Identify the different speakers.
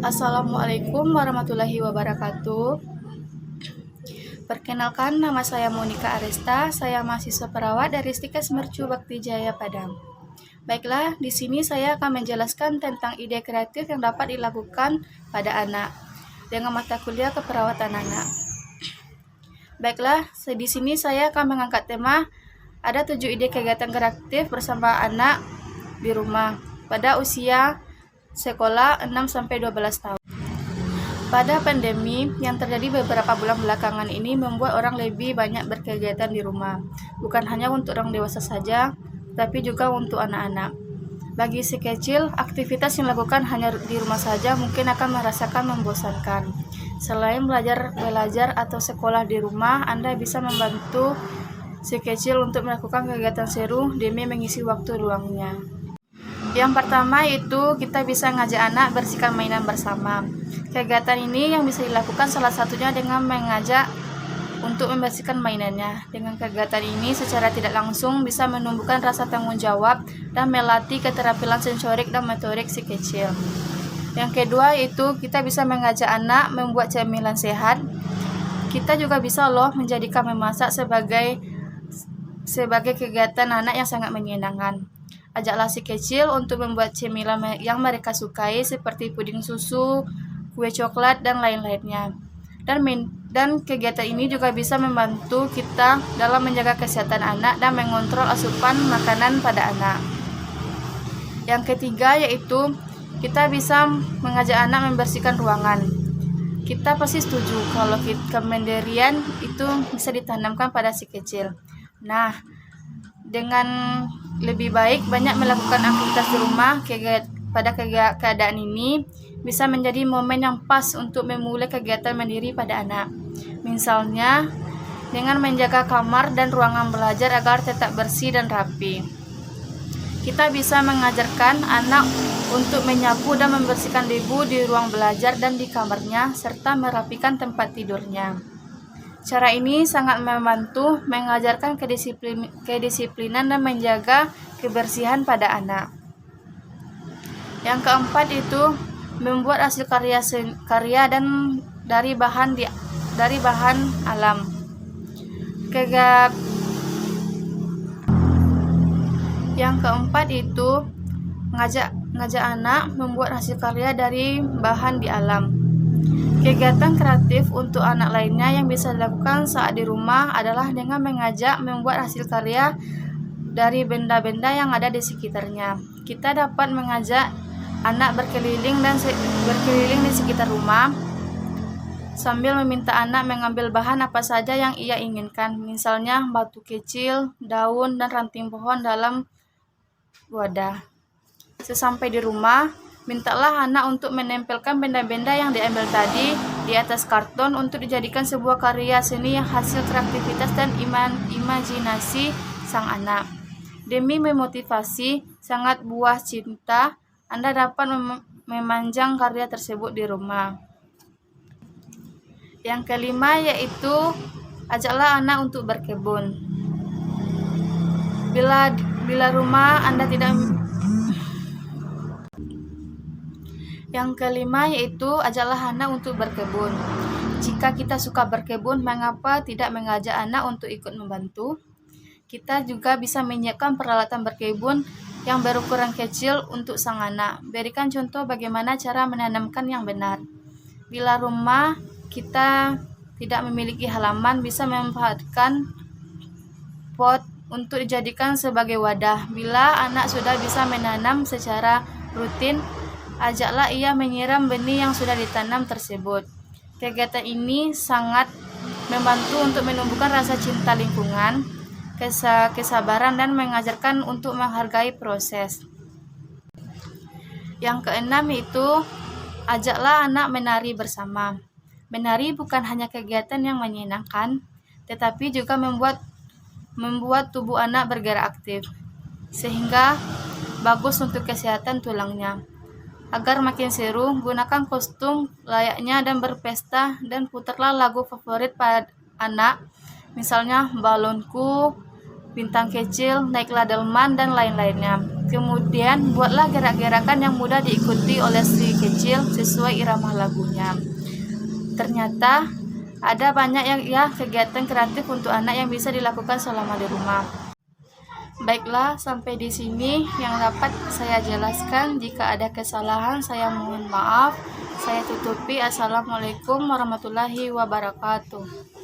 Speaker 1: Assalamualaikum warahmatullahi wabarakatuh. Perkenalkan, nama saya Monica Aresta. Saya mahasiswa perawat dari Stikes Mercu Bakti Jaya Padang. Baiklah, di sini saya akan menjelaskan tentang ide kreatif yang dapat dilakukan pada anak dengan mata kuliah keperawatan anak. Baiklah, di sini saya akan mengangkat tema ada 7 ide kegiatan kreatif bersama anak di rumah pada usia sekolah 6-12 tahun. Pada pandemi yang terjadi beberapa bulan belakangan ini membuat orang lebih banyak berkegiatan di rumah. Bukan hanya untuk orang dewasa saja, tapi juga untuk anak-anak. Bagi si kecil, aktivitas yang dilakukan hanya di rumah saja mungkin akan merasakan membosankan. Selain belajar atau sekolah di rumah, Anda bisa membantu si kecil untuk melakukan kegiatan seru demi mengisi waktu luangnya. Yang pertama itu kita bisa ngajak anak bersihkan mainan bersama. Kegiatan ini yang bisa dilakukan salah satunya dengan mengajak untuk membersihkan mainannya. Dengan kegiatan ini secara tidak langsung bisa menumbuhkan rasa tanggung jawab dan melatih keterampilan sensorik dan motorik si kecil. Yang kedua itu kita bisa mengajak anak membuat camilan sehat. Kita juga bisa menjadikan memasak sebagai kegiatan anak yang sangat menyenangkan. Ajaklah si kecil untuk membuat cemilan yang mereka sukai seperti puding susu, kue coklat, dan lain-lainnya. Dan kegiatan ini juga bisa membantu kita dalam menjaga kesehatan anak dan mengontrol asupan makanan pada anak. Yang ketiga yaitu kita bisa mengajak anak membersihkan ruangan. Kita pasti setuju kalau kemandirian itu bisa ditanamkan pada si kecil. Nah, dengan lebih baik banyak melakukan aktivitas di rumah pada keadaan ini bisa menjadi momen yang pas untuk memulai kegiatan mandiri pada anak. Misalnya dengan menjaga kamar dan ruangan belajar agar tetap bersih dan rapi. Kita bisa mengajarkan anak untuk menyapu dan membersihkan debu di ruang belajar dan di kamarnya serta merapikan tempat tidurnya. Cara ini sangat membantu mengajarkan kedisiplinan dan menjaga kebersihan pada anak. Yang keempat itu membuat hasil karya dan dari bahan alam. Yang keempat itu ngajak anak membuat hasil karya dari bahan di alam. Kegiatan kreatif untuk anak lainnya yang bisa dilakukan saat di rumah adalah dengan mengajak membuat hasil karya dari benda-benda yang ada di sekitarnya. Kita dapat mengajak anak berkeliling di sekitar rumah sambil meminta anak mengambil bahan apa saja yang ia inginkan, misalnya batu kecil, daun, dan ranting pohon dalam wadah. Sesampai di rumah, mintalah anak untuk menempelkan benda-benda yang diambil tadi di atas karton untuk dijadikan sebuah karya seni yang hasil kreativitas dan imajinasi sang anak. Demi memotivasi sangat buah cinta, Anda dapat memanjang karya tersebut di rumah. Yang kelima yaitu ajaklah anak untuk berkebun. Bila rumah Anda tidak Yang kelima yaitu ajaklah anak untuk berkebun. Jika kita suka berkebun, mengapa tidak mengajak anak untuk ikut membantu? Kita juga bisa menyiapkan peralatan berkebun yang berukuran kecil untuk sang anak. Berikan contoh bagaimana cara menanamkan yang benar. Bila rumah kita tidak memiliki halaman, bisa memanfaatkan pot untuk dijadikan sebagai wadah. Bila anak sudah bisa menanam secara rutin, ajaklah ia menyiram benih yang sudah ditanam tersebut. Kegiatan ini sangat membantu untuk menumbuhkan rasa cinta lingkungan, kesabaran, dan mengajarkan untuk menghargai proses. Yang keenam itu ajaklah anak menari bersama. Menari bukan hanya kegiatan yang menyenangkan, tetapi juga membuat tubuh anak bergerak aktif, sehingga bagus untuk kesehatan tulangnya. Agar makin seru, gunakan kostum layaknya dan berpesta dan putarlah lagu favorit pada anak, misalnya Balonku, Bintang Kecil, Naiklah Delman, dan lain-lainnya. Kemudian buatlah gerak-gerakan yang mudah diikuti oleh si kecil sesuai irama lagunya. Ternyata ada banyak kegiatan kreatif untuk anak yang bisa dilakukan selama di rumah. Baiklah, sampai di sini yang dapat saya jelaskan. Jika ada kesalahan, saya mohon maaf. Saya tutupi. Assalamualaikum warahmatullahi wabarakatuh.